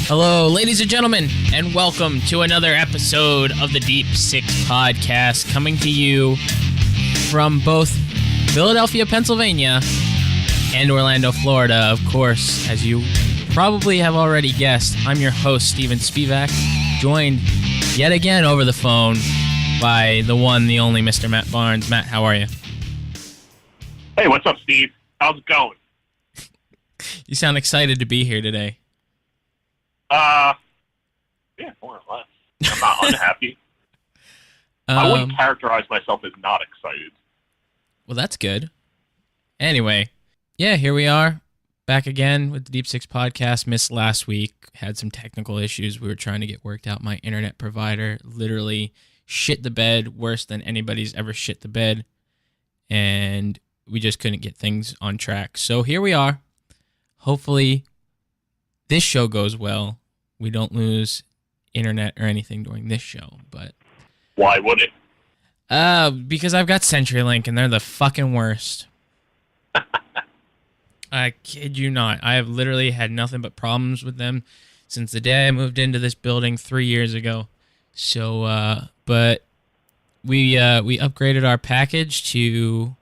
Hello, ladies and gentlemen, and welcome to another episode of the Deep Six Podcast, coming to you from both Philadelphia, Pennsylvania, and Orlando, Florida. Of course, as you probably have already guessed, I'm your host, Steven Spivak, joined yet again over the phone by the one, the only Mr. Matt Barnes. Matt, how are you? Hey, what's up, Steve? How's it going? You sound excited to be here today. Yeah, more or less. I'm not unhappy. I wouldn't characterize myself as not excited. Well, that's good. Anyway, yeah, here we are, back again with the Deep Six Podcast. Missed last week, had some technical issues we were trying to get worked out. My internet provider literally shit the bed worse than anybody's ever shit the bed, and we just couldn't get things on track. So here we are. Hopefully, this show goes well. We don't lose internet or anything during this show, but why would it? Because I've got Centurylink and they're the fucking worst. I kid you not. I have literally had nothing but problems with them since the day I moved into this building 3 years ago. So, but we upgraded our package to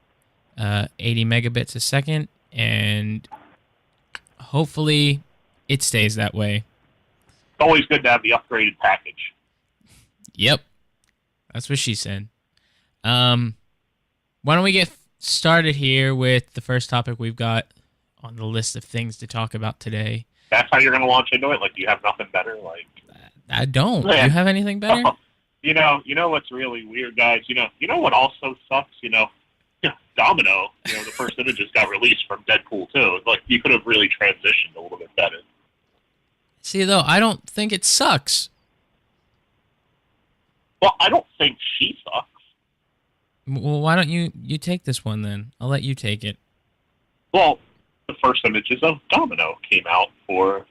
80 megabits a second, and hopefully it stays that way. It's always good to have the upgraded package. Yep. That's what she said. Why don't we get started here with the first topic we've got on the list of things to talk about today. That's how you're going to launch into it? Like, do you have nothing better? Like, I don't. Do you have anything better? You know what's really weird, guys? You know what also sucks? Domino, the first images got released from Deadpool 2. Like, you could have really transitioned a little bit better. See, though, I don't think it sucks. Well, I don't think she sucks. Well, why don't you take this one, then? I'll let you take it. Well, the first images of Domino came out for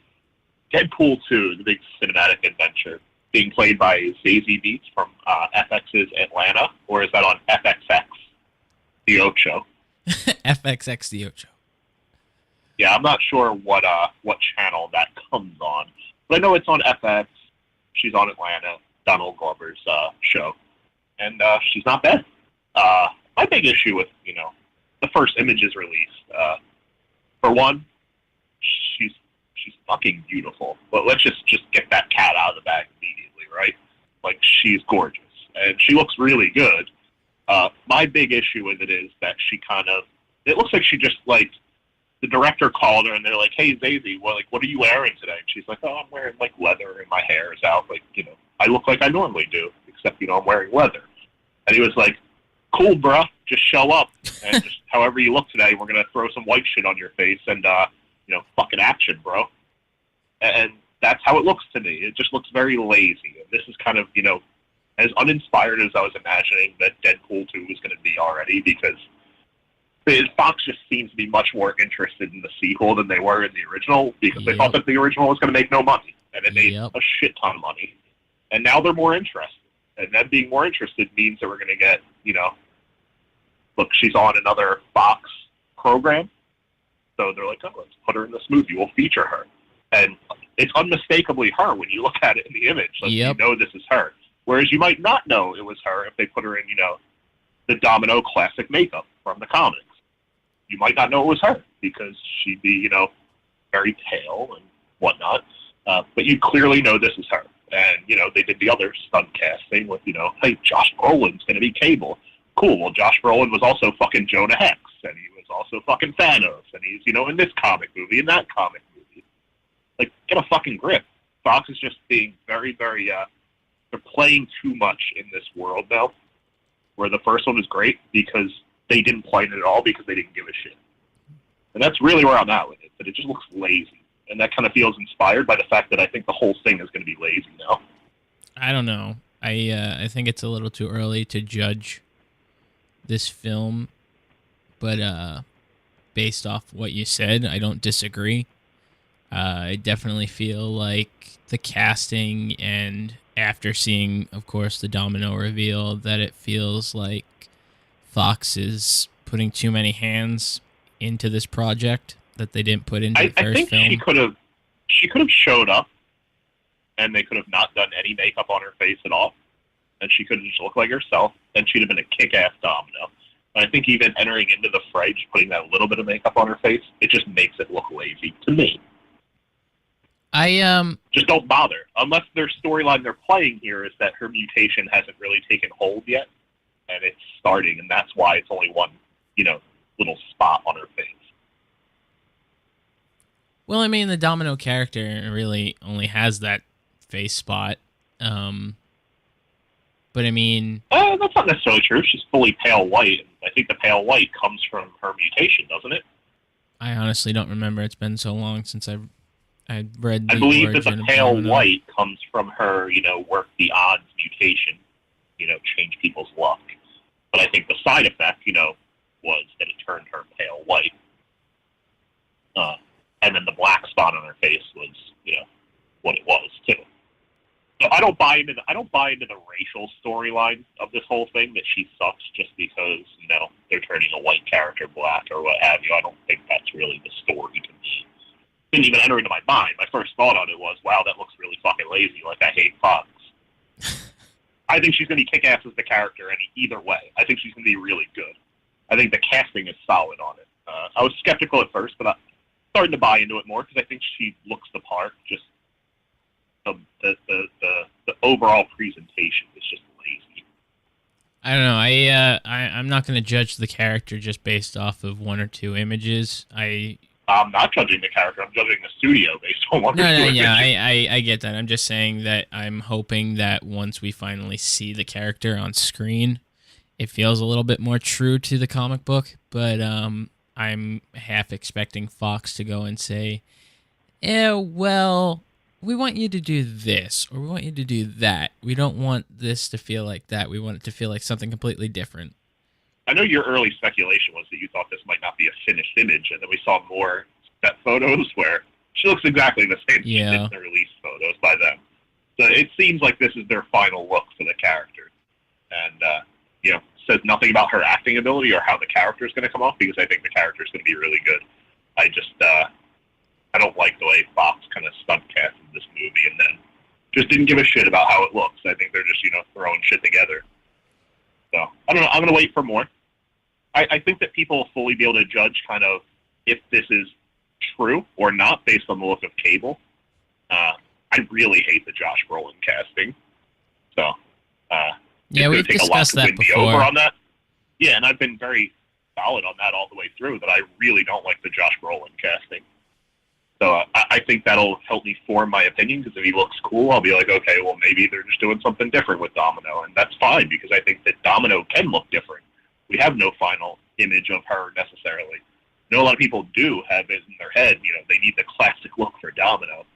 Deadpool 2, the big cinematic adventure, being played by Zazie Beetz from FX's Atlanta, or is that on FXX, the Ocho? FXX, the Ocho. Yeah, I'm not sure what channel that comes on, but I know it's on FX. She's on Atlanta, Donald Glover's show, and she's not bad. My big issue with the first images released, for one, she's fucking beautiful. But let's just get that cat out of the bag immediately, right? Like, she's gorgeous and she looks really good. My big issue with it is that it looks like she just, like, the director called her and they're like, "Hey, Zazie, what are you wearing today?" And she's like, "Oh, I'm wearing, like, leather and my hair is out. Like, I look like I normally do, except, I'm wearing leather." And he was like, "Cool, bruh. Just show up. And just however you look today, we're going to throw some white shit on your face and, fucking action, bro." And that's how it looks to me. It just looks very lazy. And this is kind of, as uninspired as I was imagining that Deadpool 2 was going to be already, because Fox just seems to be much more interested in the sequel than they were in the original, because they thought that the original was going to make no money, and it made a shit ton of money. And now they're more interested. And them being more interested means that we're going to get, look, she's on another Fox program, so they're like, "Oh, let's put her in this movie. We'll feature her." And it's unmistakably her when you look at it in the image. Like, you know this is her. Whereas you might not know it was her if they put her in, the Domino classic makeup from the comics. You might not know it was her because she'd be, very pale and whatnot. But you clearly know this is her. And, they did the other stunt casting with, "Hey, Josh Brolin's going to be Cable." Cool. Well, Josh Brolin was also fucking Jonah Hex, and he was also fucking Thanos, and he's, in this comic movie and that comic movie. Like, get a fucking grip. Fox is just being very, very, they're playing too much in this world now, where the first one was great because they didn't play it at all because they didn't give a shit. And that's really where I'm at with it, that it just looks lazy. And that kind of feels inspired by the fact that I think the whole thing is going to be lazy now. I don't know. I think it's a little too early to judge this film, but based off what you said, I don't disagree. I definitely feel like the casting, and after seeing, of course, the Domino reveal, that it feels like Fox is putting too many hands into this project that they didn't put into the first film. I think she could have showed up and they could have not done any makeup on her face at all, and she could have just looked like herself, and she'd have been a kick-ass Domino. And I think even entering into the fray, just putting that little bit of makeup on her face, it just makes it look lazy to me. Just don't bother. Unless their storyline they're playing here is that her mutation hasn't really taken hold yet, and it's starting, and that's why it's only one, little spot on her face. Well, I mean, the Domino character really only has that face spot. But I mean... that's not necessarily true. She's fully pale white. And I think the pale white comes from her mutation, doesn't it? I honestly don't remember. It's been so long since I read the I believe that origin the of pale Domino. white comes from her, work the odds mutation, change people's luck. But I think the side effect, was that it turned her pale white. And then the black spot on her face was, what it was too. So I don't buy into the racial storyline of this whole thing, that she sucks just because, they're turning a white character black or what have you. I don't think that's really the story to me. It didn't even enter into my mind. My first thought on it was, wow, that looks really fucking lazy. Like, I hate Fox. I think she's going to be kick-ass as the character either way. I think she's going to be really good. I think the casting is solid on it. I was skeptical at first, but I'm starting to buy into it more because I think she looks the part. Just the overall presentation is just lazy. I don't know. I'm not going to judge the character just based off of one or two images. I'm not judging the character. I'm judging the studio based on one or two images. Yeah, I get that. I'm just saying that I'm hoping that once we finally see the character on screen, it feels a little bit more true to the comic book. But I'm half expecting Fox to go and say, well, we want you to do this, or we want you to do that. We don't want this to feel like that. We want it to feel like something completely different. I know your early speculation was that you thought this might not be a finished image, and then we saw more set photos where she looks exactly the same as she did in the release photos by them. So it seems like this is their final look for the character. And, says nothing about her acting ability or how the character is going to come off, because I think the character is going to be really good. I just, I don't like the way Fox kind of stunt casted this movie and then just didn't give a shit about how it looks. I think they're just, throwing shit together. So, I don't know. I'm going to wait for more. I think that people will fully be able to judge kind of if this is true or not based on the look of Cable. I really hate the Josh Brolin casting. So, yeah, we've discussed that before. On that. Yeah, and I've been very solid on that all the way through, that I really don't like the Josh Brolin casting. So I think that'll help me form my opinion, because if he looks cool, I'll be like, okay, well, maybe they're just doing something different with Domino, and that's fine, because I think that Domino can look different. We have no final image of her necessarily. I know a lot of people do have it in their head, they need the classic look for Domino.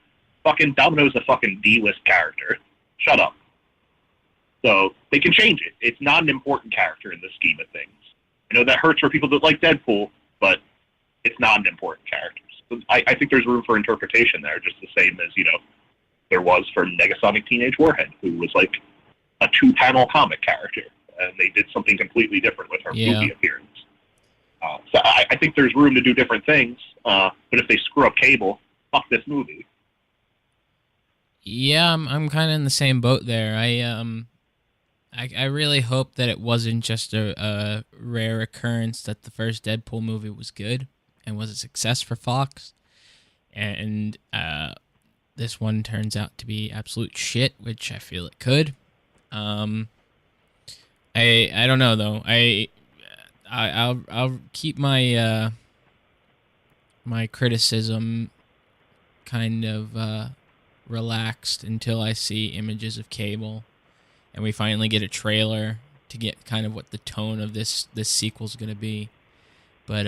Fucking Domino's a fucking D-list character. Shut up. So they can change it. It's not an important character in the scheme of things. I know that hurts for people that like Deadpool, but it's not an important character. So I think there's room for interpretation there, just the same as, there was for Negasonic Teenage Warhead, who was like a 2-panel comic character, and they did something completely different with her movie appearance. So I think there's room to do different things, but if they screw up Cable, fuck this movie. Yeah, I'm kind of in the same boat there. I really hope that it wasn't just a rare occurrence that the first Deadpool movie was good and was a success for Fox, and this one turns out to be absolute shit, which I feel it could. I don't know though. I'll keep my my criticism kind of relaxed until I see images of Cable, and we finally get a trailer to get kind of what the tone of this sequel's gonna be. But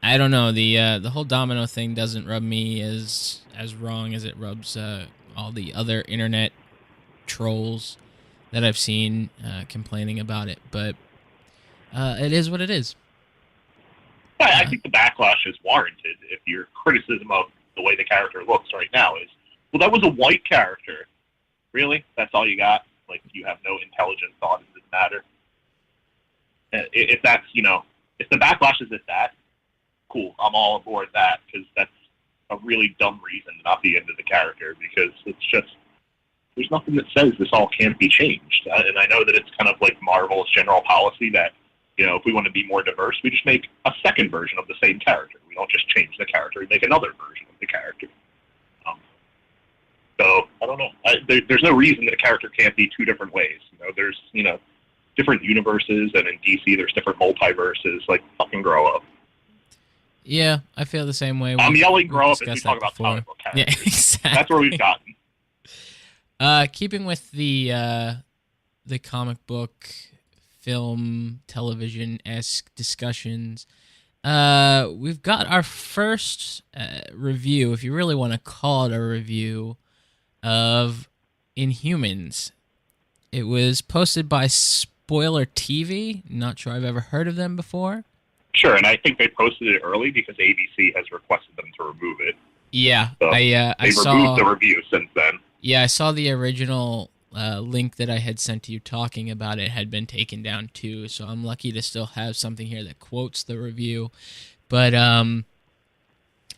I don't know. The whole Domino thing doesn't rub me as wrong as it rubs all the other internet trolls that I've seen complaining about it. But it is what it is. I think the backlash is warranted if your criticism of the way the character looks right now is, well, that was a white character. Really? That's all you got? Like, you have no intelligent thought in this matter? If that's, if the backlash is at that, cool. I'm all aboard that, because that's a really dumb reason to not be into the character, because it's just, there's nothing that says this all can't be changed. And I know that it's kind of like Marvel's general policy that, if we want to be more diverse, we just make a second version of the same character. We don't just change the character, we make another version of the character. So, I don't know. There's no reason that a character can't be two different ways. There's, different universes, and in DC there's different multiverses. Like, fucking grow up. Yeah, I feel the same way. I'm yelling grow up as we talk about comic book characters. Yeah, exactly. That's where we've gotten. Keeping with the comic book, film, television-esque discussions, we've got our first review, if you really want to call it a review, of Inhumans. It was posted by Spoiler TV. Not sure I've ever heard of them before. Sure, and I think they posted it early because ABC has requested them to remove it. Yeah, so I saw... removed the review since then. Yeah, I saw the original link that I had sent to you talking about it had been taken down too, so I'm lucky to still have something here that quotes the review. But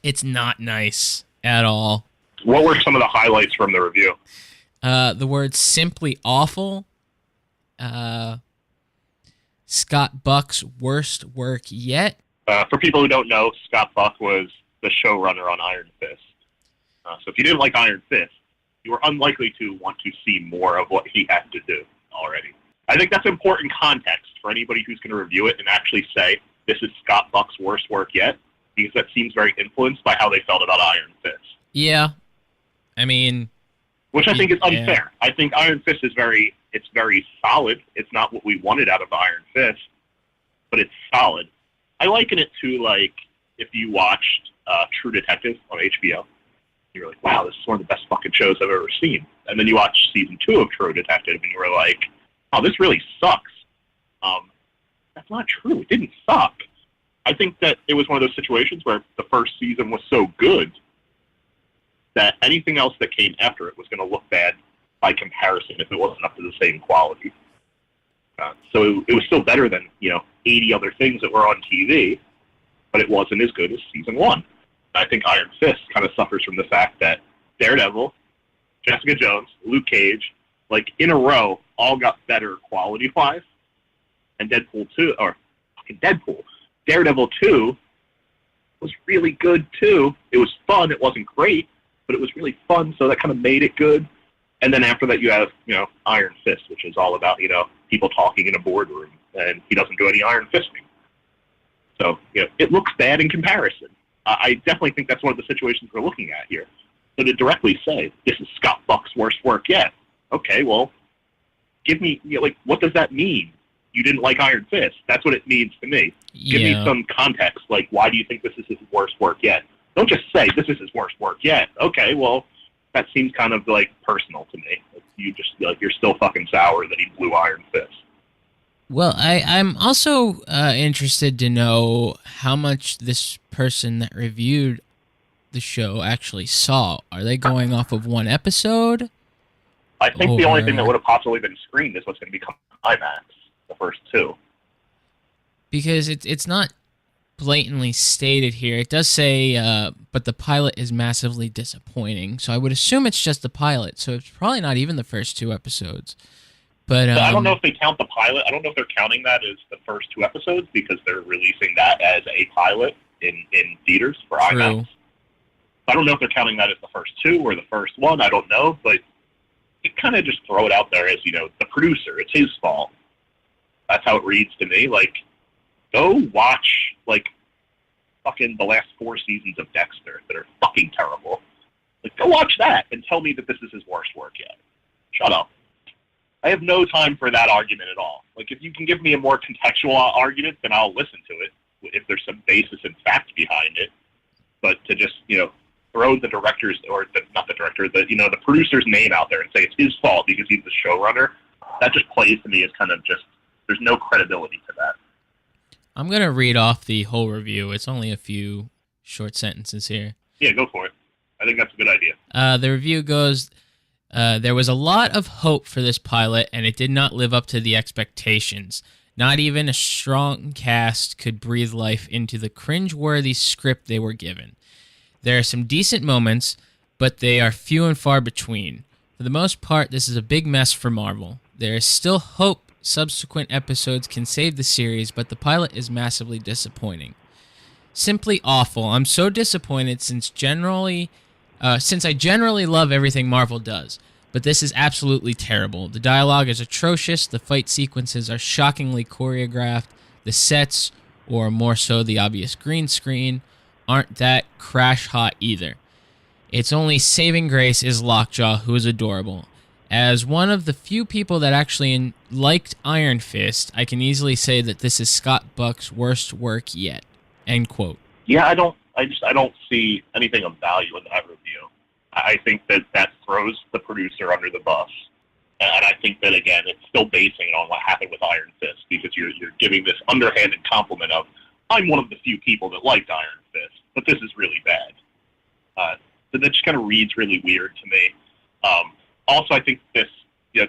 it's not nice at all. What were some of the highlights from the review? The word simply awful. Scott Buck's worst work yet. For people who don't know, Scott Buck was the showrunner on Iron Fist. So if you didn't like Iron Fist, you were unlikely to want to see more of what he had to do already. I think that's important context for anybody who's going to review it and actually say, this is Scott Buck's worst work yet, because that seems very influenced by how they felt about Iron Fist. Yeah. I mean... Which I think is unfair. I think Iron Fist is very solid. It's not what we wanted out of Iron Fist, but it's solid. I liken it to, like, if you watched True Detective on HBO, you're like, wow, this is one of the best fucking shows I've ever seen. And then you watch season 2 of True Detective, and you were like, oh, this really sucks. That's not true. It didn't suck. I think that it was one of those situations where the first season was so good that anything else that came after it was going to look bad by comparison if it wasn't up to the same quality. So it was still better than 80 other things that were on TV, but it wasn't as good as season 1. I think Iron Fist kind of suffers from the fact that Daredevil, Jessica Jones, Luke Cage, like in a row, all got better quality-wise, and Deadpool 2, or fucking Deadpool, Daredevil 2 was really good too. It was fun. It wasn't great, but it was really fun, so that kind of made it good. And then after that, you have, Iron Fist, which is all about, people talking in a boardroom, and he doesn't do any iron fisting. So, it looks bad in comparison. I definitely think that's one of the situations we're looking at here. So to directly say, this is Scott Buck's worst work yet, okay, well, give me, what does that mean? You didn't like Iron Fist. That's what it means to me. Yeah. Give me some context, like, why do you think this is his worst work yet? Don't just say, this is his worst work yet. Okay, well, that seems kind of, personal to me. You just, you're still fucking sour that he blew Iron Fist. Well, I'm also interested to know how much this person that reviewed the show actually saw. Are they going off of one episode? I think the only thing that would have possibly been screened is what's going to become IMAX, the first 2. Because it's not blatantly stated here. It does say, but the pilot is massively disappointing. So I would assume it's just the pilot. So it's probably not even the first 2 episodes. But I don't know if they count the pilot. I don't know if they're counting that as the first 2 episodes because they're releasing that as a pilot in theaters for IMAX. I don't know if they're counting that as the first 2 or the first 1. I don't know, but you kind of just throw it out there as, the producer. It's his fault. That's how it reads to me. Go watch, fucking the last 4 seasons of Dexter that are fucking terrible. Go watch that and tell me that this is his worst work yet. Shut up. I have no time for that argument at all. If you can give me a more contextual argument, then I'll listen to it, if there's some basis and fact behind it. But to just, throw the director's, or not the director, the producer's name out there and say it's his fault because he's the showrunner, that just plays to me as kind of just, there's no credibility to that. I'm going to read off the whole review. It's only a few short sentences here. Yeah, go for it. I think that's a good idea. The review goes, there was a lot of hope for this pilot, and it did not live up to the expectations. Not even a strong cast could breathe life into the cringe-worthy script they were given. There are some decent moments, but they are few and far between. For the most part, this is a big mess for Marvel. There is still hope subsequent episodes can save the series, but the pilot is massively disappointing. Simply awful. I'm so disappointed since I generally love everything Marvel does, but this is absolutely terrible. The dialogue is atrocious, the fight sequences are shockingly choreographed, the sets, or more so the obvious green screen, aren't that crash hot either. Its only saving grace is Lockjaw, who is adorable. As one of the few people that actually liked Iron Fist, I can easily say that this is Scott Buck's worst work yet. End quote. Yeah, I don't see anything of value in that review. I think that throws the producer under the bus. And I think that, again, it's still basing it on what happened with Iron Fist, because you're giving this underhanded compliment of, I'm one of the few people that liked Iron Fist, but this is really bad. So that just kind of reads really weird to me. Also, I think this,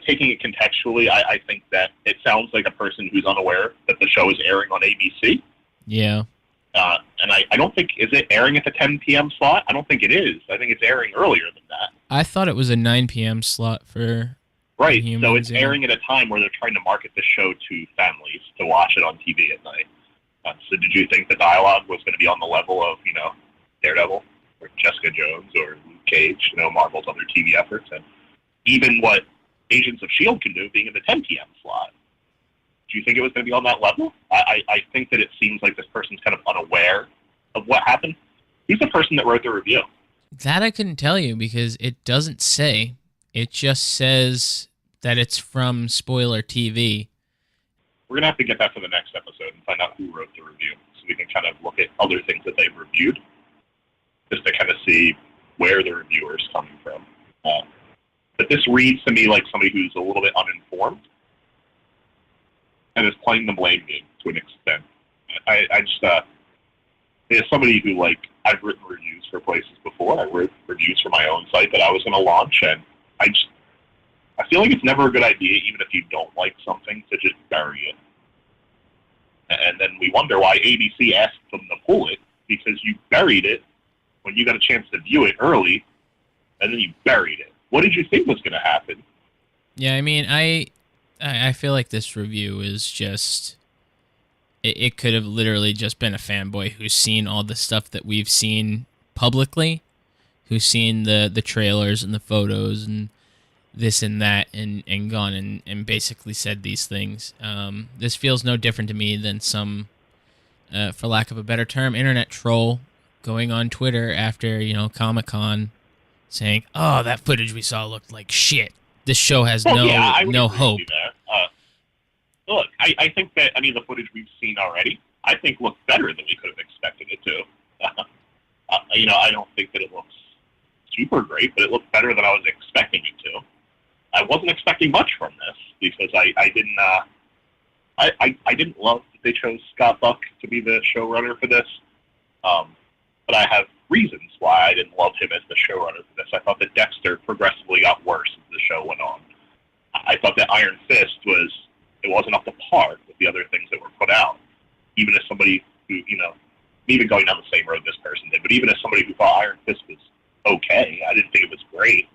taking it contextually, I think that it sounds like a person who's unaware that the show is airing on ABC. Yeah. And I don't think, is it airing at the 10 p.m. slot? I don't think it is. I think it's airing earlier than that. I thought it was a 9 p.m. slot for Right, humans, so it's airing at a time where they're trying to market the show to families to watch it on TV at night. So did you think the dialogue was going to be on the level of, Daredevil or Jessica Jones or Luke Cage, Marvel's other TV efforts, and even what Agents of S.H.I.E.L.D. can do being in the 10 p.m. slot? Do you think it was going to be on that level? I think that it seems like this person's kind of unaware of what happened. Who's the person that wrote the review? That I couldn't tell you because it doesn't say. It just says that it's from Spoiler TV. We're going to have to get that for the next episode and find out who wrote the review so we can kind of look at other things that they've reviewed just to kind of see where the reviewer's coming from. But this reads to me like somebody who's a little bit uninformed and is playing the blame game to an extent. I just, as somebody who, I've written reviews for places before. I wrote reviews for my own site that I was going to launch, and I feel like it's never a good idea, even if you don't like something, to just bury it. And then we wonder why ABC asked them to pull it, because you buried it when you got a chance to view it early, and then you buried it. What did you think was going to happen? Yeah, I mean, I feel like this review is just... It could have literally just been a fanboy who's seen all the stuff that we've seen publicly, who's seen the trailers and the photos and this and that, and gone and basically said these things. This feels no different to me than some, for lack of a better term, internet troll going on Twitter after, Comic-Con saying, oh, that footage we saw looked like shit. This show has no hope. Look, I think that any of the footage we've seen already, I think looks better than we could have expected it to. I don't think that it looks super great, but it looks better than I was expecting it to. I wasn't expecting much from this because I didn't love that they chose Scott Buck to be the showrunner for this. But I have reasons why I didn't love him as the showrunner for this. I thought that Dexter progressively got worse as the show went on. I thought that Iron Fist wasn't up to par with the other things that were put out. Even as somebody who, even going down the same road this person did, but even as somebody who thought Iron Fist was okay, I didn't think it was great.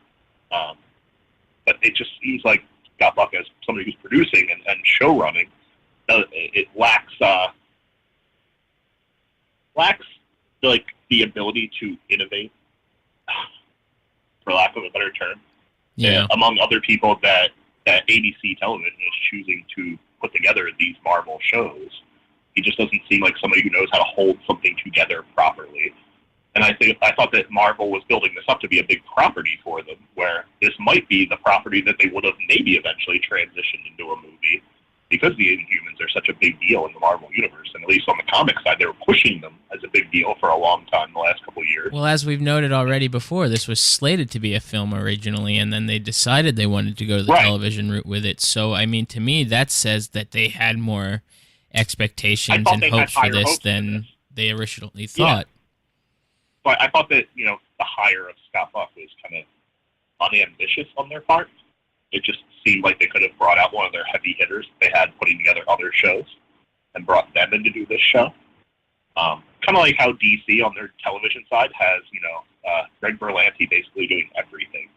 But it just seems like Scott Buck, as somebody who's producing and show running, it lacks the ability to innovate, for lack of a better term. Yeah. Among other people that ABC television is choosing to put together these Marvel shows. He just doesn't seem like somebody who knows how to hold something together properly. And I thought that Marvel was building this up to be a big property for them, where this might be the property that they would have maybe eventually transitioned into a movie, because the Inhumans are such a big deal in the Marvel Universe. And at least on the comic side, they were pushing them as a big deal for a long time the last couple of years. Well, as we've noted already before, this was slated to be a film originally, and then they decided they wanted to go to the television route with it. So, I mean, to me, that says that they had more expectations and hopes for this than they originally thought. Yeah. But I thought that, the hire of Scott Buck was kind of unambitious on their part. It just seemed like they could have brought out one of their heavy hitters they had putting together other shows and brought them in to do this show. Kind kind of like how DC on their television side has, Greg Berlanti basically doing everything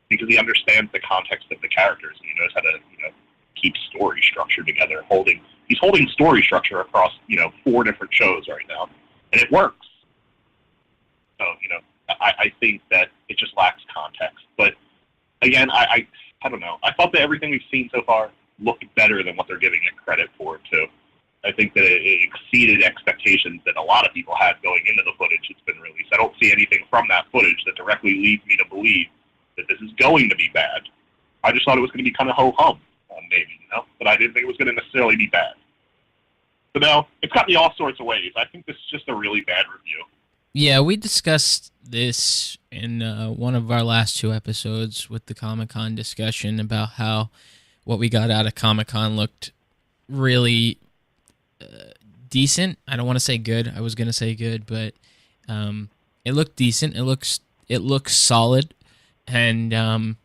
because he understands the context of the characters and he knows how to, keep story structure together. He's holding story structure across, 4 different shows right now, and it works. So, I think that it just lacks context. But again, I don't know. I thought that everything we've seen so far looked better than what they're giving it credit for, too. I think that it exceeded expectations that a lot of people had going into the footage that's been released. I don't see anything from that footage that directly leads me to believe that this is going to be bad. I just thought it was going to be kind of ho-hum, maybe, but I didn't think it was going to necessarily be bad. So now, it's got me all sorts of ways. I think this is just a really bad review. Yeah, we discussed this in one of our last 2 episodes with the Comic-Con discussion about how what we got out of Comic-Con looked really decent. I don't want to say good. I was going to say good, but it looked decent. It looks solid, and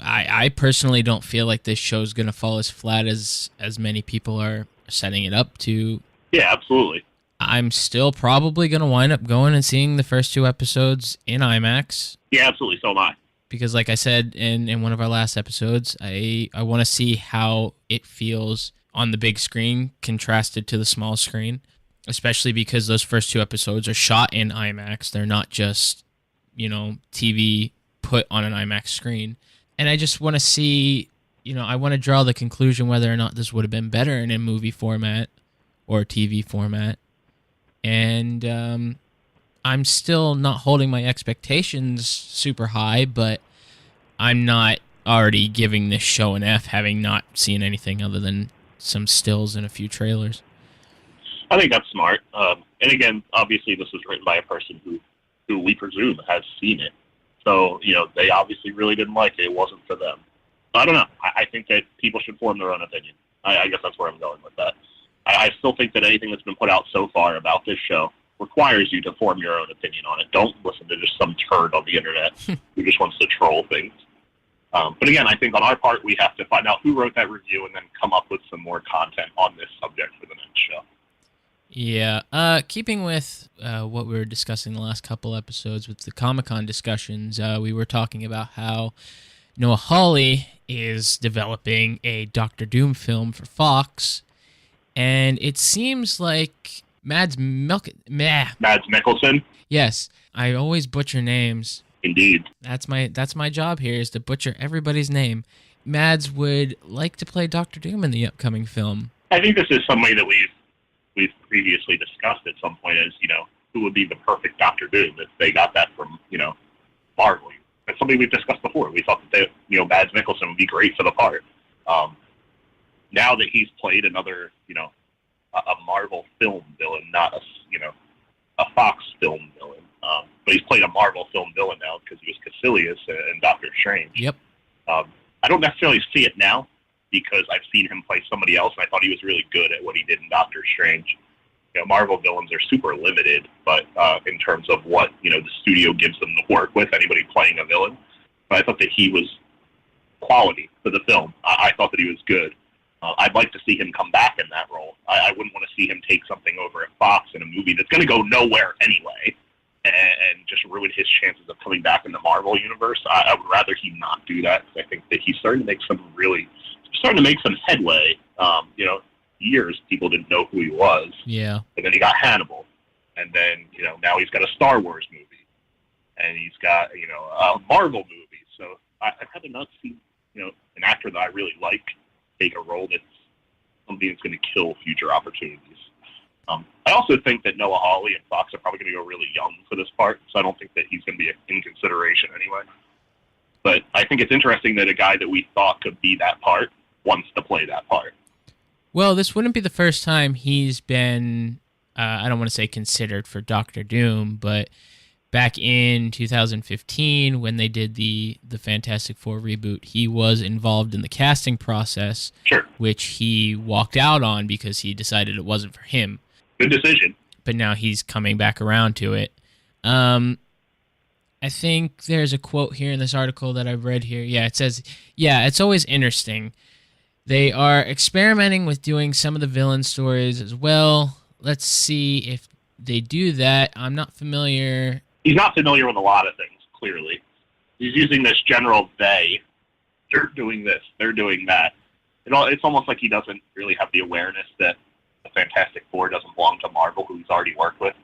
I personally don't feel like this show's going to fall as flat as many people are setting it up to. Yeah, absolutely. I'm still probably going to wind up going and seeing the first 2 episodes in IMAX. Yeah, absolutely. So am I. Because like I said in one of our last episodes, I want to see how it feels on the big screen contrasted to the small screen, especially because those first 2 episodes are shot in IMAX. They're not just, TV put on an IMAX screen. And I just want to see, I want to draw the conclusion whether or not this would have been better in a movie format or TV format. And I'm still not holding my expectations super high, but I'm not already giving this show an F, having not seen anything other than some stills and a few trailers. I think that's smart. And again, obviously this was written by a person who we presume has seen it. So, they obviously really didn't like it. It wasn't for them. I don't know. I think that people should form their own opinion. I guess that's where I'm going with that. I still think that anything that's been put out so far about this show requires you to form your own opinion on it. Don't listen to just some turd on the internet who just wants to troll things. But again, I think on our part, we have to find out who wrote that review and then come up with some more content on this subject for the next show. Yeah. Keeping with what we were discussing the last couple episodes with the Comic-Con discussions, we were talking about how Noah Hawley is developing a Doctor Doom film for Fox, and it seems like Mads Mikkelsen? Yes. I always butcher names. Indeed. That's my job here, is to butcher everybody's name. Mads would like to play Doctor Doom in the upcoming film. I think this is somebody that we've previously discussed at some point as, who would be the perfect Doctor Doom if they got that from, Marvel. That's something we've discussed before. We thought that Mads Mikkelsen would be great for the part. Now that he's played another, a Marvel film villain, not a Fox film villain, but he's played a Marvel film villain now because he was Caecilius in Doctor Strange. Yep. I don't necessarily see it now because I've seen him play somebody else, and I thought he was really good at what he did in Doctor Strange. Marvel villains are super limited, but in terms of what the studio gives them to work with, anybody playing a villain. But I thought that he was quality for the film. I thought that he was good. I'd like to see him come back in that role. I wouldn't want to see him take something over at Fox in a movie that's going to go nowhere anyway, and just ruin his chances of coming back in the Marvel universe. I would rather he not do that, because I think that he's starting to make some headway. Years people didn't know who he was. Yeah. And then he got Hannibal, and then now he's got a Star Wars movie, and he's got a Marvel movie. So I'd rather not see an actor that I really like take a role that's something that's going to kill future opportunities. I also think that Noah Hawley and Fox are probably going to go really young for this part, so I don't think that he's going to be in consideration anyway. But I think it's interesting that a guy that we thought could be that part wants to play that part. Well, this wouldn't be the first time he's been, I don't want to say considered for Doctor Doom, but back in 2015 when they did the Fantastic Four reboot, he was involved in the casting process, sure, which he walked out on because he decided it wasn't for him. Good decision. But now he's coming back around to it. I think there's a quote here in this article that I've read here. Yeah, it says, it's always interesting. They are experimenting with doing some of the villain stories as well. Let's see if they do that. I'm not familiar. He's not familiar with a lot of things, clearly. He's using this general they. They're doing this. They're doing that. It's almost like he doesn't really have the awareness that the Fantastic Four doesn't belong to Marvel, who he's already worked with.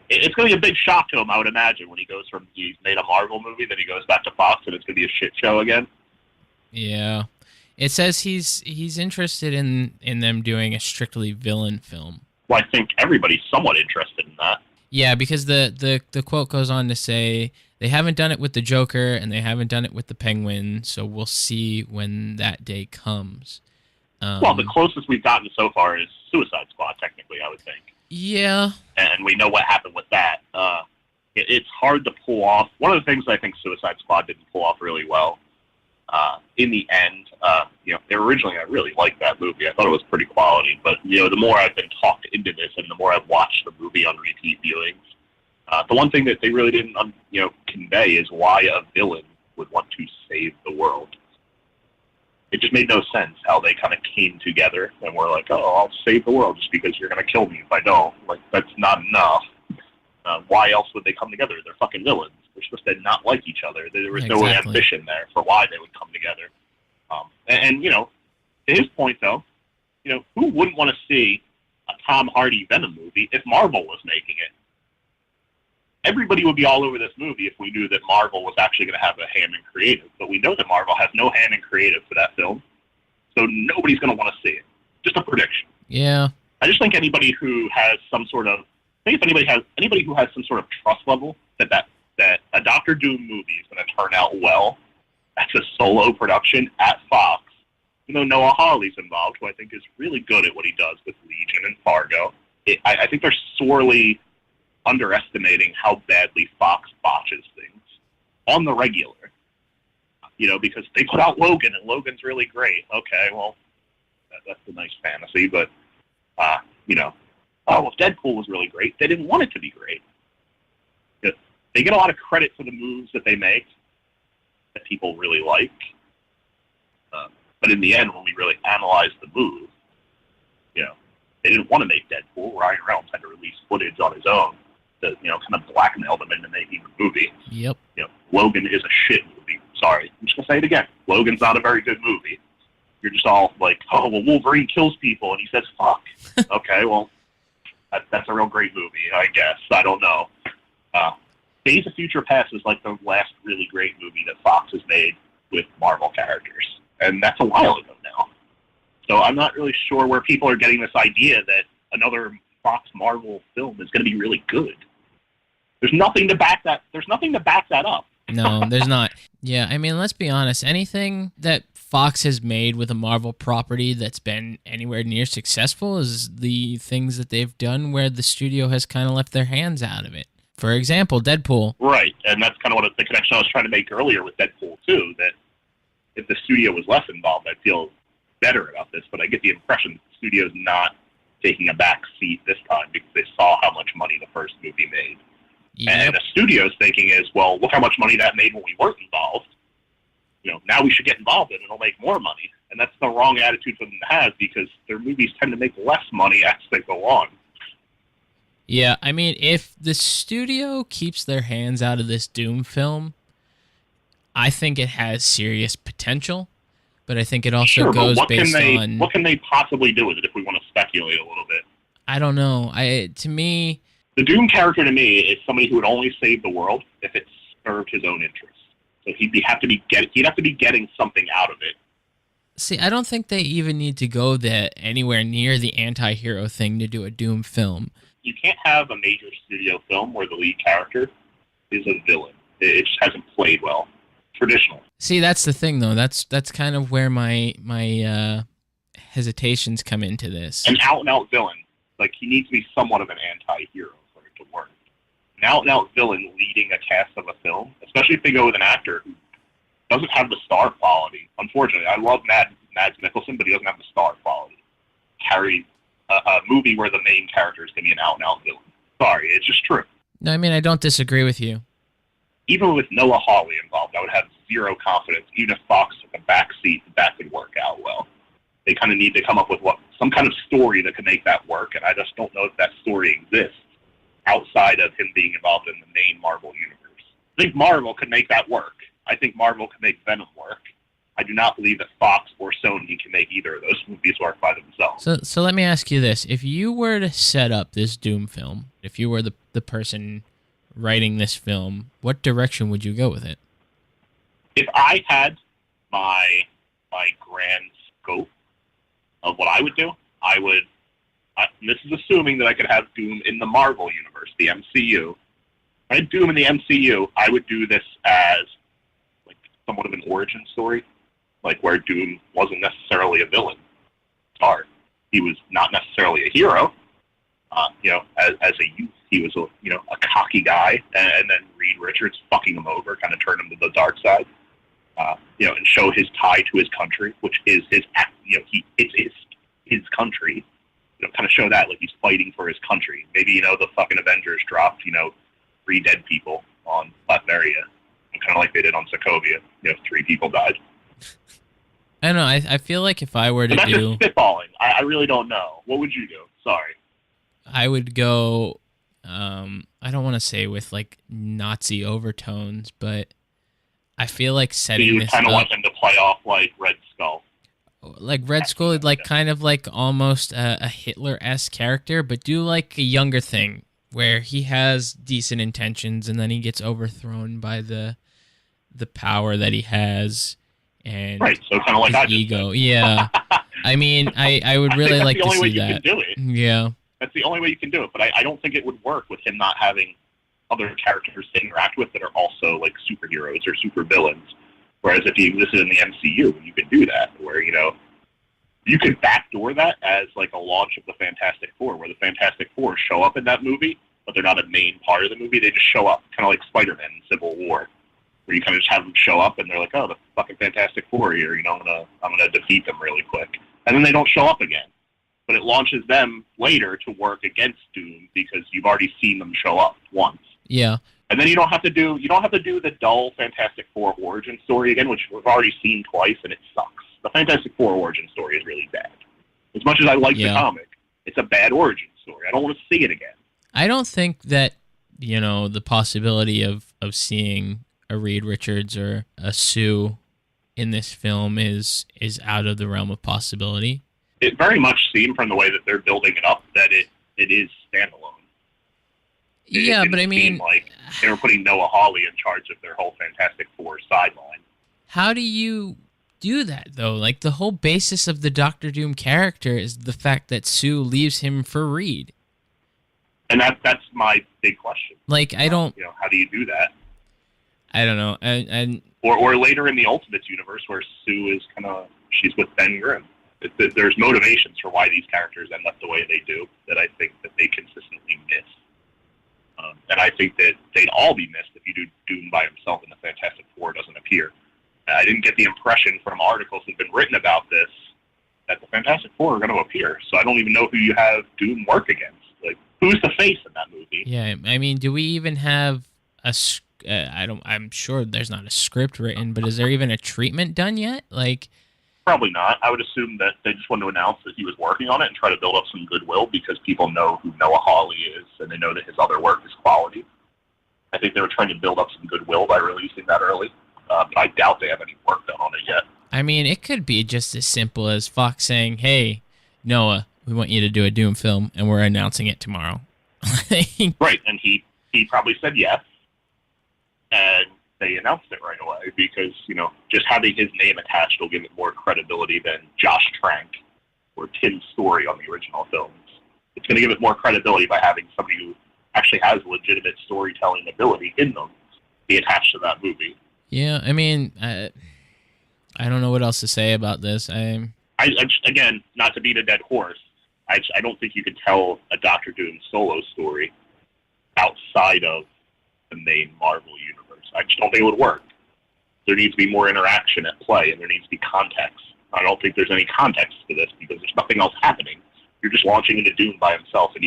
It's going to be a big shock to him, I would imagine, when he's made a Marvel movie, then he goes back to Fox, and it's going to be a shit show again. Yeah. It says he's interested in them doing a strictly villain film. Well, I think everybody's somewhat interested in that. Yeah, because the quote goes on to say, they haven't done it with the Joker, and they haven't done it with the Penguin, so we'll see when that day comes. Well, the closest we've gotten so far is Suicide Squad, technically, I would think. Yeah. And we know what happened with that. It's hard to pull off. One of the things I think Suicide Squad didn't pull off really well, in the end, originally I really liked that movie. I thought it was pretty quality. But, the more I've been talked into this and the more I've watched the movie on repeat viewings, the one thing that they really didn't, convey is why a villain would want to save the world. It just made no sense how they kind of came together and were like, oh, I'll save the world just because you're going to kill me if I don't. Like, that's not enough. Why else would they come together? They're fucking villains. They're supposed to not like each other. There was no ambition there for why they would come together. To his point, though, who wouldn't want to see a Tom Hardy Venom movie if Marvel was making it? Everybody would be all over this movie if we knew that Marvel was actually going to have a hand in creative. But we know that Marvel has no hand in creative for that film. So nobody's going to want to see it. Just a prediction. Yeah. I just think anybody who has some sort of... anybody who has some sort of trust level that a Doctor Doom movie is going to turn out well, that's a solo production at Fox. Noah Hawley's involved, who I think is really good at what he does with Legion and Fargo. I think they're sorely underestimating how badly Fox botches things on the regular. Because they put out Logan, and Logan's really great. Okay, well, that's a nice fantasy, but, if Deadpool was really great, they didn't want it to be great. They get a lot of credit for the moves that they make that people really like. But in the end, when we really analyze the move, they didn't want to make Deadpool. Ryan Reynolds had to release footage on his own to, kind of blackmail them into making the movie. Yep. Logan is a shit movie. Sorry. I'm just going to say it again. Logan's not a very good movie. You're just all like, oh, well, Wolverine kills people, and he says, fuck. Okay, well, that's a real great movie, I guess. I don't know. Days of Future Past is like the last really great movie that Fox has made with Marvel characters. And that's a while ago now. So I'm not really sure where people are getting this idea that another Fox Marvel film is going to be really good. There's nothing to back that. There's nothing to back that up. No, there's not. Yeah, I mean, let's be honest. Anything that Fox has made with a Marvel property that's been anywhere near successful is the things that they've done where the studio has kind of left their hands out of it. For example, Deadpool. Right, and that's kind of what the connection I was trying to make earlier with Deadpool, too, that if the studio was less involved, I'd feel better about this, but I get the impression the studio's not taking a back seat this time because they saw how much money the first movie made. Yep. And the studio's thinking is, well, look how much money that made when we weren't involved. Now we should get involved and it'll make more money. And that's the wrong attitude for them to have because their movies tend to make less money as they go on. Yeah, I mean, if the studio keeps their hands out of this Doom film, I think it has serious potential, but I think it also goes based on... What can they possibly do with it if we want to speculate a little bit? I don't know. To me... The Doom character to me is somebody who would only save the world if it served his own interests. So he'd have to be getting something out of it. See, I don't think they even need to go anywhere near the anti-hero thing to do a Doom film. You can't have a major studio film where the lead character is a villain. It just hasn't played well. Traditional. See, that's the thing, though. That's kind of where my hesitations come into this. An out-and-out villain. Like, he needs to be somewhat of an anti-hero for it to work. An out-and-out villain leading a cast of a film, especially if they go with an actor who doesn't have the star quality. Unfortunately, I love Mads Mikkelsen, but he doesn't have the star quality. Carry a movie where the main character is going to be an out-and-out villain. Sorry, it's just true. No, I mean, I don't disagree with you. Even with Noah Hawley involved, I would have zero confidence, even if Fox took a back seat, that could work out well. They kind of need to come up with some kind of story that could make that work, and I just don't know if that story exists outside of him being involved in the main Marvel universe. I think Marvel could make that work. I think Marvel could make Venom work. I do not believe that Fox or Sony can make either of those movies work by themselves. So let me ask you this. If you were to set up this Doom film, if you were the person writing this film, what direction would you go with it? If I had my grand scope of what I would do, this is assuming that I could have Doom in the Marvel universe, the MCU. If I had Doom in the MCU, I would do this as like somewhat of an origin story, like where Doom wasn't necessarily a villain. He was not necessarily a hero. As a youth, he was a cocky guy, and then Reed Richards fucking him over, kind of turned him to the dark side. And show his tie to his country, which is it's his country. Kind of show that, like, he's fighting for his country. Maybe, the fucking Avengers dropped, 3 dead people on Latveria, kind of like they did on Sokovia. 3 people died. I don't know. I feel like if I were to that's do... just spitballing. I really don't know. What would you do? Sorry. I would go, I don't want to say with, like, Nazi overtones, but I feel like setting this up... You kind of want them to play off like Red Skull. Like Red Skull, like kind of like almost a Hitler-esque character, but do like a younger thing where he has decent intentions and then he gets overthrown by the power that he has and right. So kind of like his ego. Yeah, I mean, I would really like to see that. That's the only way you can do it. Yeah, that's the only way you can do it. But I don't think it would work with him not having other characters to interact with that are also like superheroes or super villains. Whereas if he existed in the MCU, you could do that, where, you could backdoor that as like a launch of the Fantastic Four, where the Fantastic Four show up in that movie, but they're not a main part of the movie. They just show up, kind of like Spider-Man in Civil War, where you kind of just have them show up and they're like, oh, the fucking Fantastic Four here, I'm gonna defeat them really quick, and then they don't show up again. But it launches them later to work against Doom because you've already seen them show up once. Yeah. And then you don't have to do the dull Fantastic Four origin story again, which we've already seen twice, and it sucks. The Fantastic Four origin story is really bad. As much as I like the comic, it's a bad origin story. I don't want to see it again. I don't think that, the possibility of seeing a Reed Richards or a Sue in this film is out of the realm of possibility. It very much seemed from the way that they're building it up that it is standalone. But I mean, like they were putting Noah Hawley in charge of their whole Fantastic Four sideline. How do you do that, though? Like, the whole basis of the Doctor Doom character is the fact that Sue leaves him for Reed. And that's my big question. Like, I don't... how do you do that? I don't know. And Or later in the Ultimates universe where Sue is she's with Ben Grimm. There's motivations for why these characters end up the way they do that I think that they consistently miss. And I think that they'd all be missed if you do Doom by himself and the Fantastic Four doesn't appear. I didn't get the impression from articles that have been written about this that the Fantastic Four are going to appear. So I don't even know who you have Doom work against. Like, who's the face in that movie? Yeah, I mean, do we even have a... I'm sure there's not a script written, but is there even a treatment done yet? Like... Probably not. I would assume that they just wanted to announce that he was working on it and try to build up some goodwill because people know who Noah Hawley is and they know that his other work is quality. I think they were trying to build up some goodwill by releasing that early, but I doubt they have any work done on it yet. I mean, it could be just as simple as Fox saying, hey, Noah, we want you to do a Doom film, and we're announcing it tomorrow. Right, and he probably said yes, and they announced it right away because, just having his name attached will give it more credibility than Josh Trank or Tim Story on the original films. It's going to give it more credibility by having somebody who actually has legitimate storytelling ability in them be attached to that movie. Yeah, I mean, I don't know what else to say about this. I again, not to beat a dead horse, I don't think you could tell a Doctor Doom solo story outside of the main Marvel universe. I just don't think it would work. There needs to be more interaction at play, and there needs to be context. I don't think there's any context to this because there's nothing else happening. You're just launching into Doom by himself, and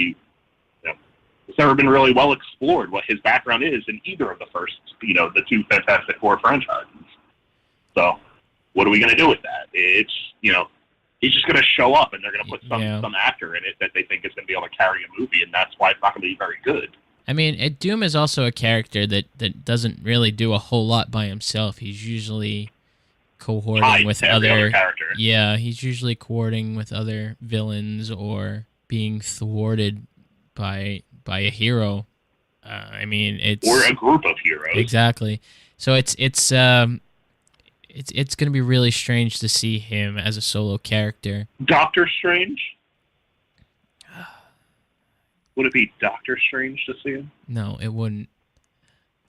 it's never been really well explored what his background is in either of the first, the 2 Fantastic Four franchises. So, what are we going to do with that? It's, he's just going to show up, and they're going to put Yeah. some actor in it that they think is going to be able to carry a movie, and that's why it's not going to be very good. I mean, Doom is also a character that doesn't really do a whole lot by himself. He's usually cohorting Tied with to every other character. Yeah, he's usually cohorting with other villains or being thwarted by a hero. I mean, it's Or a group of heroes. exactly. So it's going to be really strange to see him as a solo character. Doctor Strange? Would it be Doctor Strange to see him? No, it wouldn't.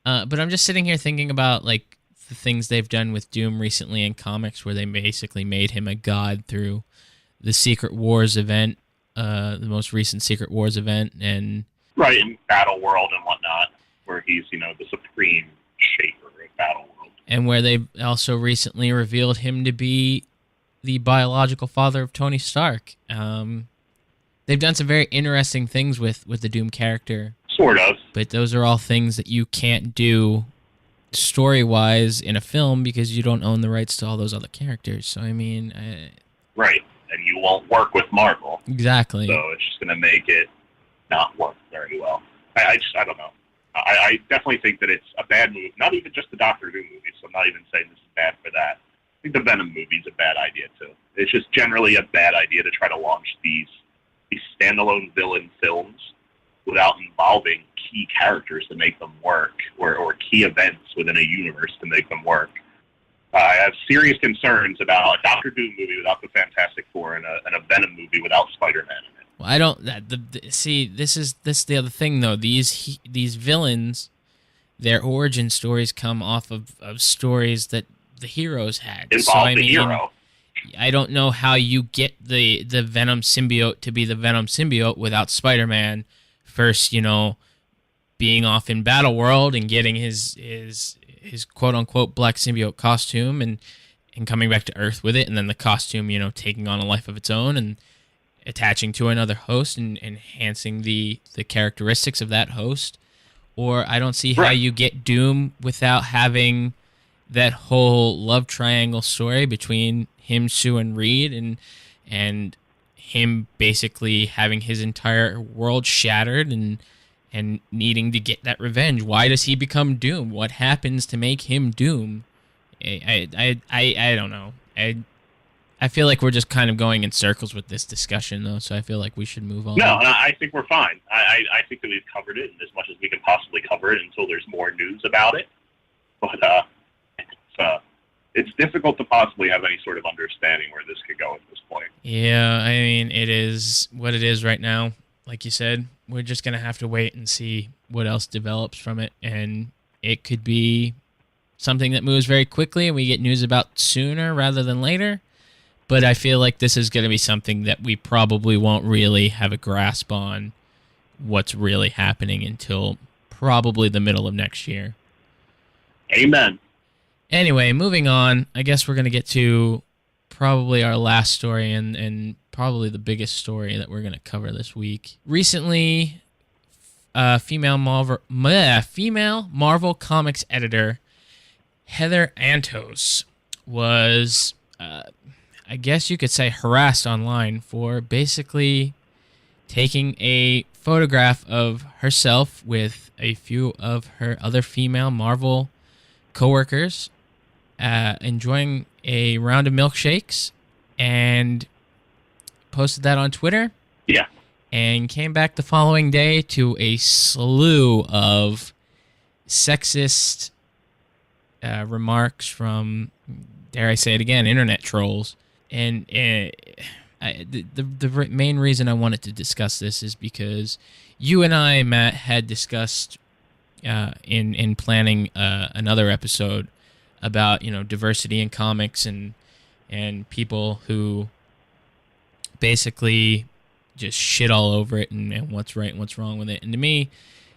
But I'm just sitting here thinking about like the things they've done with Doom recently in comics, where they basically made him a god through the Secret Wars event, the most recent Secret Wars event, and Right, in Battle World and whatnot, where he's, the supreme shaper of Battle World. and where they also recently revealed him to be the biological father of Tony Stark. They've done some very interesting things with the Doom character, Sort of. but those are all things that you can't do story-wise in a film because you don't own the rights to all those other characters. So, I mean... Right, and you won't work with Marvel. Exactly. So it's just going to make it not work very well. I don't know. I definitely think that it's a bad move. Not even just the Doctor Who movie, so I'm not even saying this is bad for that. I think the Venom movie is a bad idea, too. It's just generally a bad idea to try to launch these standalone villain films without involving key characters to make them work, or key events within a universe to make them work. I have serious concerns about a Doctor Doom movie without the Fantastic Four and a Venom movie without Spider-Man in it. Well, I don't... see, this is the other thing, though. These villains, their origin stories come off of stories that the heroes had. Involve the hero. I don't know how you get the Venom symbiote to be the Venom symbiote without Spider-Man first, being off in Battle World and getting his quote-unquote black symbiote costume and coming back to Earth with it, and then the costume, taking on a life of its own and attaching to another host and enhancing the characteristics of that host. Or I don't see how you get Doom without having that whole love triangle story between him, Sue, and Reed, and him basically having his entire world shattered and needing to get that revenge. Why does he become Doom? What happens to make him Doom? I don't know. I feel like we're just kind of going in circles with this discussion, though, so I feel like we should move on. No, I think we're fine. I think that we've covered it as much as we can possibly cover it until there's more news about it. But it's difficult to possibly have any sort of understanding where this could go at this point. Yeah, I mean, it is what it is right now. Like you said, we're just going to have to wait and see what else develops from it. And it could be something that moves very quickly and we get news about sooner rather than later. But I feel like this is going to be something that we probably won't really have a grasp on what's really happening until probably the middle of next year. Amen. Anyway, moving on, I guess we're going to get to probably our last story and probably the biggest story that we're going to cover this week. Recently, female Marvel Comics editor Heather Antos was, I guess you could say, harassed online for basically taking a photograph of herself with a few of her other female Marvel coworkers enjoying a round of milkshakes, and posted that on Twitter. Yeah. And came back the following day to a slew of sexist remarks from, dare I say it again, internet trolls. And the main reason I wanted to discuss this is because you and I, Matt, had discussed in planning another episode about diversity in comics and people who basically just shit all over it and what's right and what's wrong with it. And to me,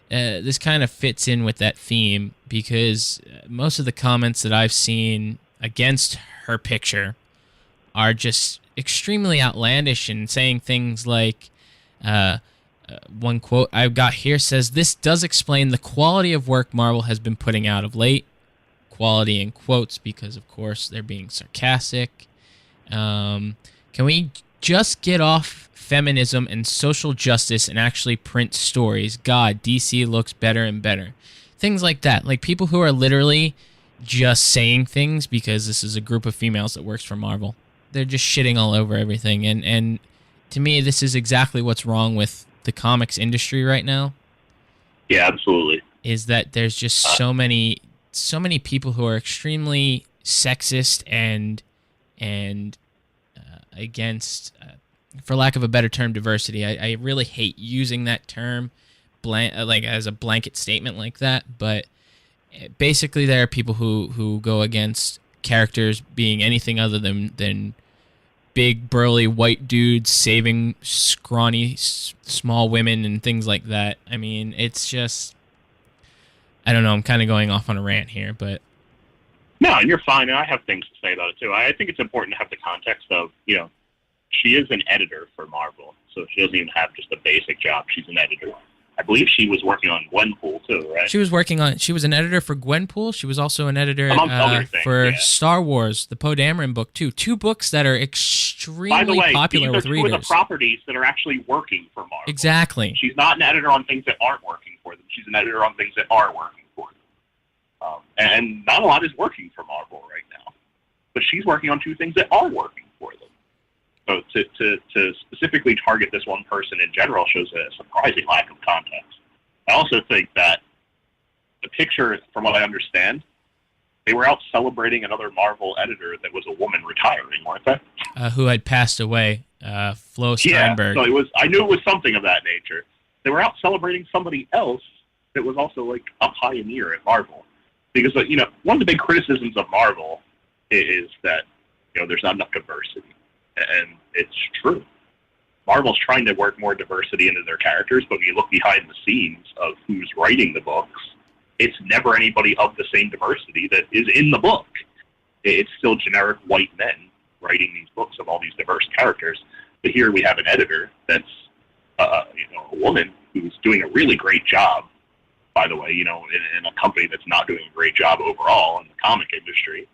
this kind of fits in with that theme because most of the comments that I've seen against her picture are just extremely outlandish and saying things like, one quote I've got here says, "This does explain the quality of work Marvel has been putting out of late." Quality in quotes because, of course, they're being sarcastic. Can we just get off feminism and social justice and actually print stories? God, DC looks better and better. Things like that. Like people who are literally just saying things because this is a group of females that works for Marvel. They're just shitting all over everything. And to me, this is exactly what's wrong with the comics industry right now. Yeah, absolutely. Is that there's just so many people who are extremely sexist and against, for lack of a better term, diversity. I really hate using that term like as a blanket statement like that, but basically there are people who go against characters being anything other than big burly white dudes saving scrawny small women and things like that. I mean, it's just, I don't know, I'm kind of going off on a rant here, but no, and you're fine. And I have things to say about it too. I think it's important to have the context of, she is an editor for Marvel, so she doesn't even have just a basic job. She's an editor. I believe she was working on Gwenpool too, right? She was an editor for Gwenpool. She was also an editor for Star Wars, the Poe Dameron book too. Two books that are extremely popular with readers. By the way, these are two of the properties that are actually working for Marvel. Exactly. She's not an editor on things that aren't working for them. She's an editor on things that are working for them. And not a lot is working for Marvel right now. But she's working on two things that are working for them. So to specifically target this one person in general shows a surprising lack of context. I also think that the picture, from what I understand, they were out celebrating another Marvel editor that was a woman retiring, weren't they? Who had passed away, Flo Steinberg. Yeah, so I knew it was something of that nature. They were out celebrating somebody else that was also like a pioneer at Marvel. Because, one of the big criticisms of Marvel is that, there's not enough diversity. And it's true. Marvel's trying to work more diversity into their characters, but when you look behind the scenes of who's writing the books, it's never anybody of the same diversity that is in the book. It's still generic white men writing these books of all these diverse characters. But here we have an editor that's a woman who's doing a really great job, by the way, in a company that's not doing a great job overall in the comic industry.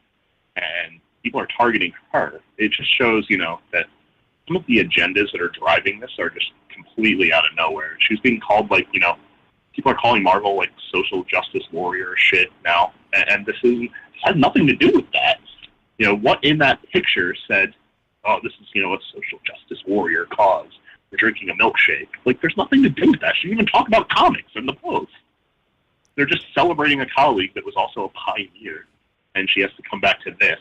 And people are targeting her. It just shows, that some of the agendas that are driving this are just completely out of nowhere. She's being called, people are calling Marvel, social justice warrior shit now. And this has nothing to do with that. What in that picture said, oh, this is, a social justice warrior cause. We're drinking a milkshake. There's nothing to do with that. She didn't even talk about comics in the post. They're just celebrating a colleague that was also a pioneer. And she has to come back to this.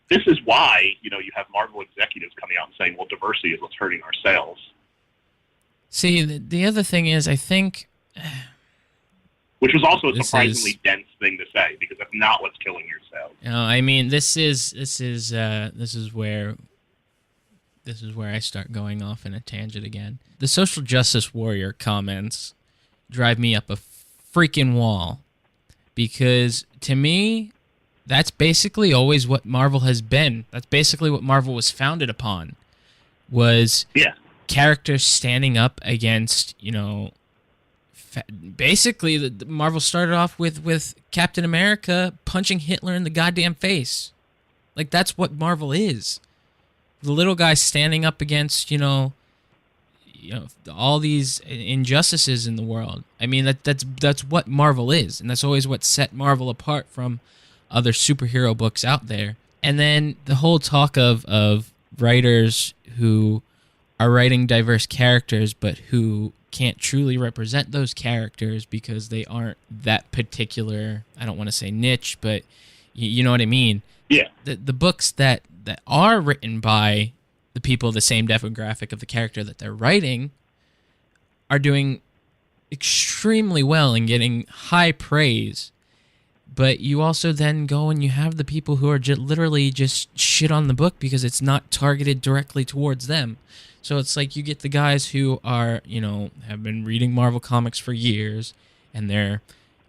This is why, you have Marvel executives coming out and saying, well, diversity is what's hurting our sales. See, the other thing is, I think... Which was also a surprisingly dense thing to say, because that's not what's killing your sales. I mean, this is where I start going off in a tangent again. The social justice warrior comments drive me up a freaking wall, because to me, that's basically always what Marvel has been. That's basically what Marvel was founded upon, was characters standing up against, basically the Marvel started off with Captain America punching Hitler in the goddamn face. That's what Marvel is. The little guy standing up against, all these injustices in the world. I mean, that's what Marvel is, and that's always what set Marvel apart from other superhero books out there. And then the whole talk of writers who are writing diverse characters but who can't truly represent those characters because they aren't that particular, I don't want to say niche, but you know what I mean? Yeah. The books that are written by the people of the same demographic of the character that they're writing are doing extremely well and getting high praise. But you also then go and you have the people who are literally just shit on the book because it's not targeted directly towards them. So it's like you get the guys who are, have been reading Marvel comics for years, and they're,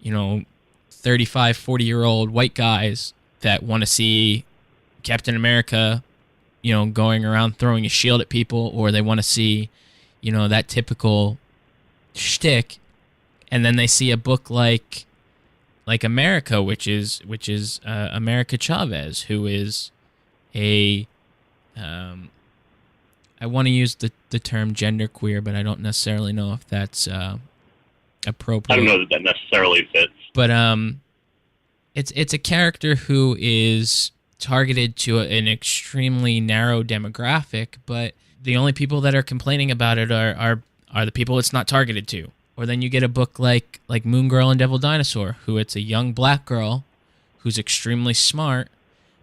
35, 40-year-old white guys that want to see Captain America, going around throwing a shield at people, or they want to see, that typical shtick, and then they see a book like America, which is America Chavez, who is a I want to use the term genderqueer, but I don't necessarily know if that's appropriate. I don't know that necessarily fits. But it's a character who is targeted to an extremely narrow demographic, but the only people that are complaining about it are the people it's not targeted to. Or then you get a book like Moon Girl and Devil Dinosaur, who it's a young black girl who's extremely smart,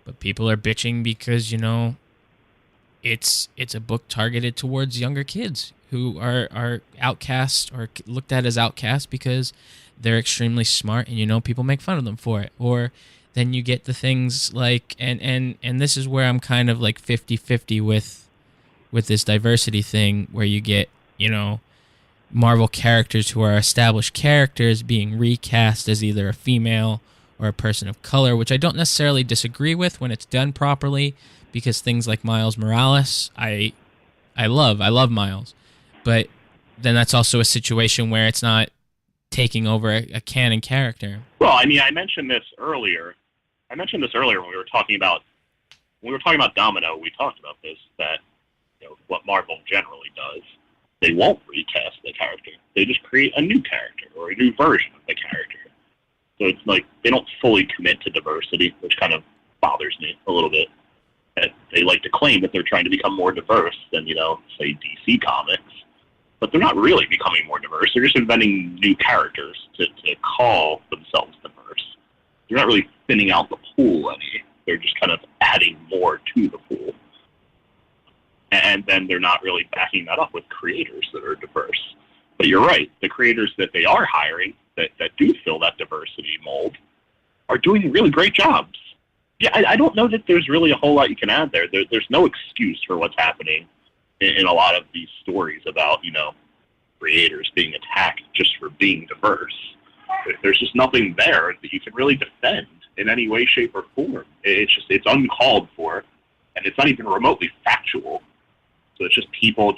but people are bitching because, it's a book targeted towards younger kids who are outcast or looked at as outcast because they're extremely smart, and people make fun of them for it. Or then you get the things like, and this is where I'm kind of like 50-50 with this diversity thing, where you get, Marvel characters who are established characters being recast as either a female or a person of color, which I don't necessarily disagree with when it's done properly, because things like Miles Morales, I love Miles, but then that's also a situation where it's not taking over a canon character. Well, I mean, I mentioned this earlier when we were talking about Domino. We talked about this, that what Marvel generally does. They won't recast the character. They just create a new character or a new version of the character. So it's like they don't fully commit to diversity, which kind of bothers me a little bit. And they like to claim that they're trying to become more diverse than, say, DC Comics. But they're not really becoming more diverse. They're just inventing new characters to call themselves diverse. They're not really thinning out the pool any. They're just kind of adding more to the pool. And then they're not really backing that up with creators that are diverse. But you're right. The creators that they are hiring that do fill that diversity mold are doing really great jobs. Yeah, I don't know that there's really a whole lot you can add there. There's no excuse for what's happening in a lot of these stories about, creators being attacked just for being diverse. There's just nothing there that you can really defend in any way, shape, or form. It's uncalled for, and it's not even remotely factual. So it's just people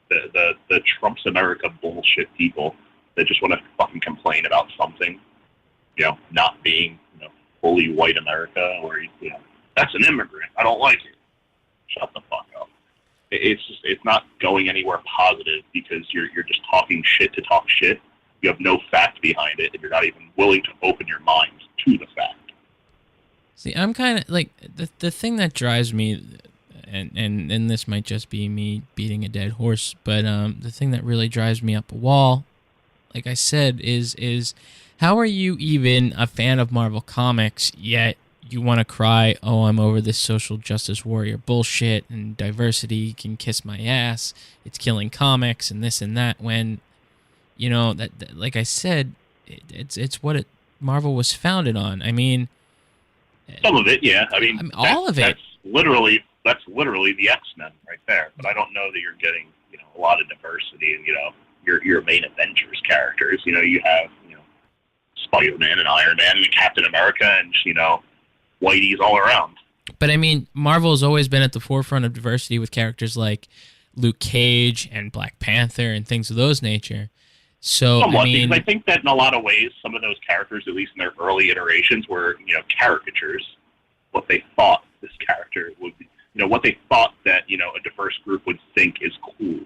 the Trump's America bullshit people that just want to fucking complain about something, not being, fully white America, or, that's an immigrant. I don't like it. Shut the fuck up. It's not going anywhere positive because you're just talking shit to talk shit. You have no fact behind it, and you're not even willing to open your mind to the fact. See, I'm kind of like the thing that drives me, and this might just be me beating a dead horse, but the thing that really drives me up a wall, like I said, is how are you even a fan of Marvel Comics, yet you want to cry, oh, I'm over this social justice warrior bullshit, and diversity can kiss my ass, it's killing comics, and this and that, when, that like I said, it's what Marvel was founded on. I mean... Some of it, yeah. I mean all of it. That's literally the X-Men right there. But I don't know that you're getting, a lot of diversity in, your main Avengers characters. You have, Spider-Man and Iron Man and Captain America and, whiteys all around. But I mean, Marvel has always been at the forefront of diversity with characters like Luke Cage and Black Panther and things of those nature. So, somewhat, I mean, because I think that in a lot of ways, some of those characters, at least in their early iterations, were, caricatures. What they thought this character would be, what they thought that, a diverse group would think is cool.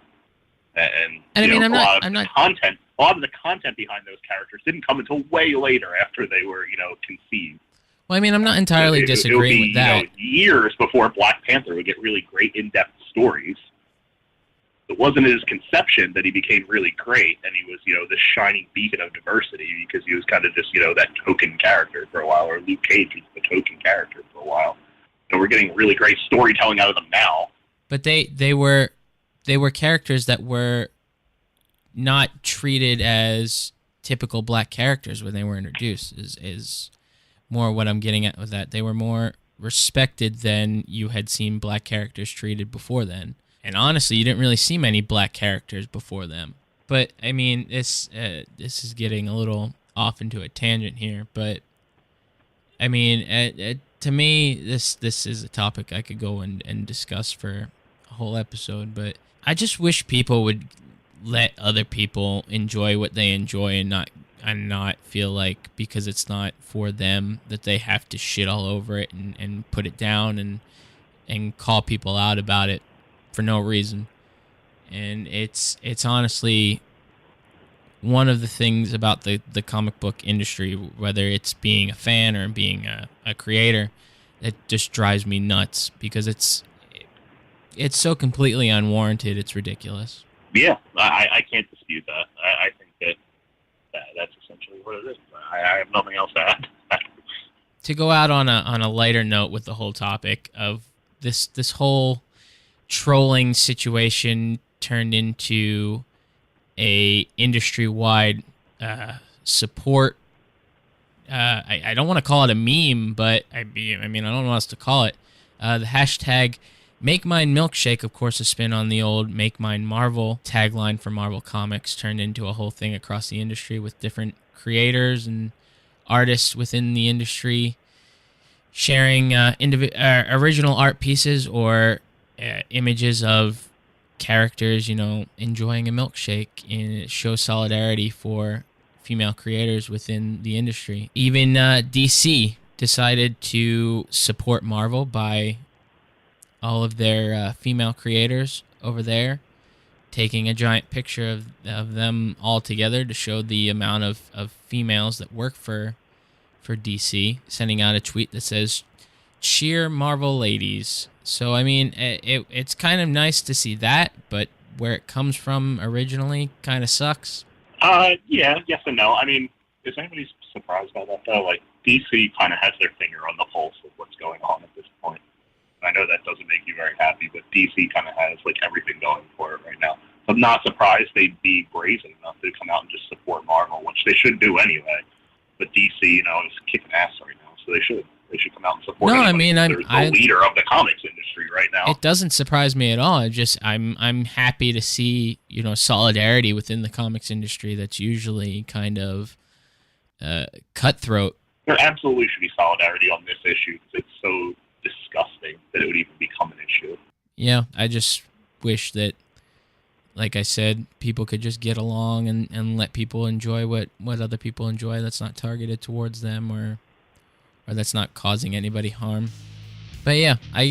And I mean, a lot of the content behind those characters didn't come until way later after they were, conceived. Well, I mean, I'm not entirely disagreeing with that. Years before Black Panther would get really great in-depth stories. It wasn't his conception that he became really great, and he was, this shining beacon of diversity because he was kind of just, that token character for a while, or Luke Cage was the token character for a while. We're getting really great storytelling out of them now. But they were characters that were not treated as typical black characters when they were introduced, is more what I'm getting at with that. They were more respected than you had seen black characters treated before then. And honestly, you didn't really see many black characters before them. But, I mean, this is getting a little off into a tangent here. But, I mean, to me, this is a topic I could go and discuss for a whole episode. But I just wish people would let other people enjoy what they enjoy and not feel like because it's not for them that they have to shit all over it and put it down and call people out about it. for no reason. And it's honestly one of the things about the comic book industry, whether it's being a fan or being a creator, that just drives me nuts because it's so completely unwarranted. It's ridiculous. Yeah, I can't dispute that. I think that's essentially what it is. I have nothing else to add. To go out on a lighter note with the whole topic of this whole trolling situation turned into a industry-wide support. I don't want to call it a meme, but I mean I don't know what else to call it. The hashtag Make Mine Milkshake, of course, a spin on the old Make Mine Marvel tagline for Marvel Comics, turned into a whole thing across the industry with different creators and artists within the industry sharing original art pieces or images of characters, enjoying a milkshake, and it shows solidarity for female creators within the industry. Even DC decided to support Marvel by all of their female creators over there taking a giant picture of them all together to show the amount of females that work for DC, sending out a tweet that says, "Cheer Marvel ladies." So, I mean, it's kind of nice to see that, but where it comes from originally kind of sucks. Yeah, yes and no. I mean, is anybody surprised by that, though? Like, DC kind of has their finger on the pulse of what's going on at this point. I know that doesn't make you very happy, but DC kind of has, everything going for it right now. So I'm not surprised they'd be brazen enough to come out and just support Marvel, which they should do anyway. But DC, is kicking ass right now, so they should. They should come out and support. No, anybody. I mean, They're the leader of the comics industry right now. It doesn't surprise me at all. I'm happy to see solidarity within the comics industry that's usually kind of cutthroat. There absolutely should be solidarity on this issue because it's so disgusting that it would even become an issue. Yeah, I just wish that, like I said, people could just get along and let people enjoy what other people enjoy that's not targeted towards them or that's not causing anybody harm. But yeah, I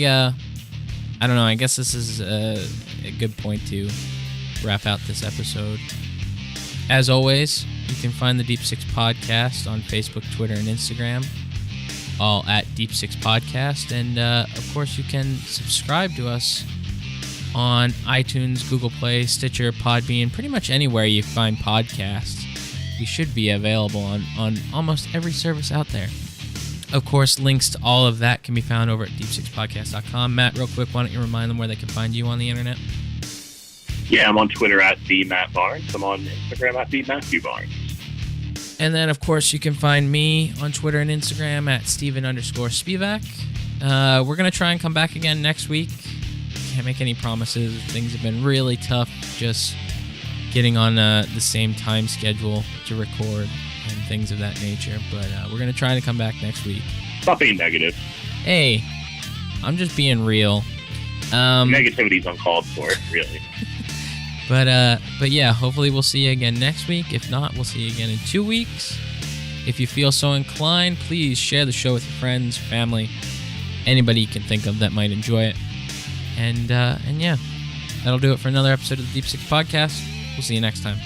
don't know. I guess this is a good point to wrap out this episode. As always, you can find the Deep Six Podcast on Facebook, Twitter, and Instagram, all at Deep Six Podcast. And, of course, you can subscribe to us on iTunes, Google Play, Stitcher, Podbean, pretty much anywhere you find podcasts. We should be available on almost every service out there. Of course, links to all of that can be found over at deep6podcast.com. Matt, real quick, why don't you remind them where they can find you on the internet? Yeah, I'm on Twitter at @TheMattBarnes. I'm on Instagram at @TheMatthewBarnes. And then, of course, you can find me on Twitter and Instagram at Steven_Spivak. We're going to try and come back again next week. Can't make any promises. Things have been really tough just getting on the same time schedule to record and things of that nature. But we're going to try to come back next week. Stop being negative. Hey, I'm just being real. Negativity's uncalled for, really. But yeah, hopefully we'll see you again next week. If not, we'll see you again in 2 weeks. If you feel so inclined, please share the show with your friends, family, anybody you can think of that might enjoy it. And yeah, that'll do it for another episode of the Deep Six Podcast. We'll see you next time.